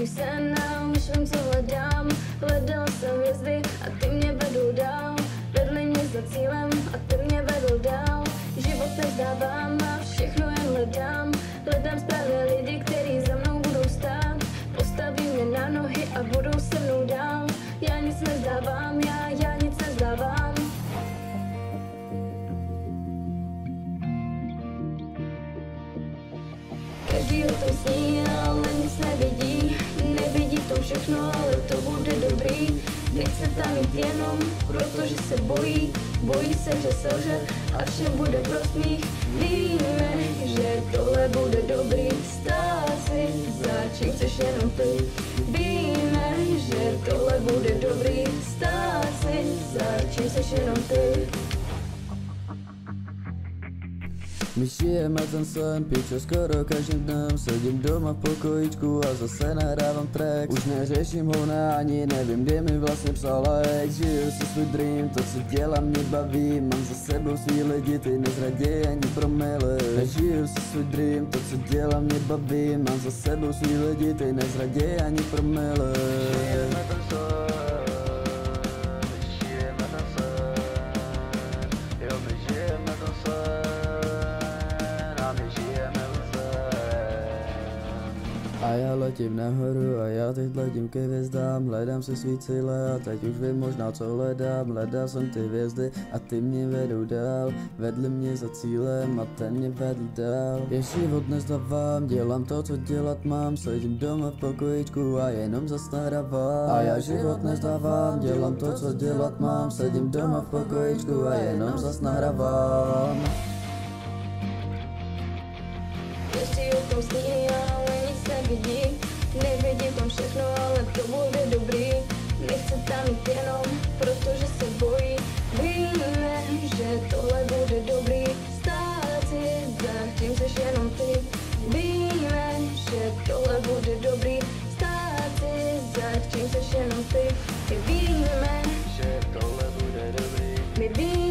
můj sen a už vím, co hledám. Hledal jsem hvězdy a ty mě vedou dál. Vedli mě za cílem a ty mě vedou dál. Život nevzdávám a všechno jen hledám. Hledám správné lidi, kteří za mnou budou stát. Postaví mě na nohy a budou se mnou dál. Já nic nevzdávám, já nic nevzdávám. Každý o tom sní, ale nic nevidí. Nevidí to všechno, ale to bude dobrý. Nechce tam jít jenom, protože se bojí. Bojí se, že selže a vše bude pro smích. Víme, že tohle bude dobrý. Stát si, za čím chceš jenom ty. Víme, že tohle bude dobrý. Stát si, za čím chceš jenom ty. My žijeme ten sen, píče skoro každým dnem. Sedím doma v pokojíčku a zase nahrávám track. Už neřeším ho ani nevím, kdy mi vlastně psal like. Žiju si svůj dream, to co dělám mě baví. Mám za sebou svý lidi, ty nezraděj ani promile. Žiju si svůj dream, to co dělám mě baví. Mám za sebou svý lidi, ty nezraděj ani promile. Žijeme ten sen, žijeme ten sen. Jo, my žijeme ten sen. A já letím nahoru a já teď letím ke hvězdám. Hledám si svý cíle a teď už vím možná co hledám. Hledal jsem ty hvězdy a ty mě vedou dál. Vedli mě za cílem a ten mě vedl dál. Já život nezdávám, dělám to co dělat mám. Sedím doma v pokojíčku a jenom zas nahrávám. A já život nezdávám, dělám to co dělat mám. Sedím doma v pokojíčku a jenom zas nahrávám. Každý o tom sní, ale nic nevidí. Nevidí tam všechno, ale to bude dobrý. Nechce tam jít jenom, protože se bojí. Víme, že tohle bude dobrý. Stát si, za tím seš jenom ty. Víme, že tohle bude dobrý. Stát si, za tím seš jenom ty. My víme, Že tohle bude dobrý. my víme.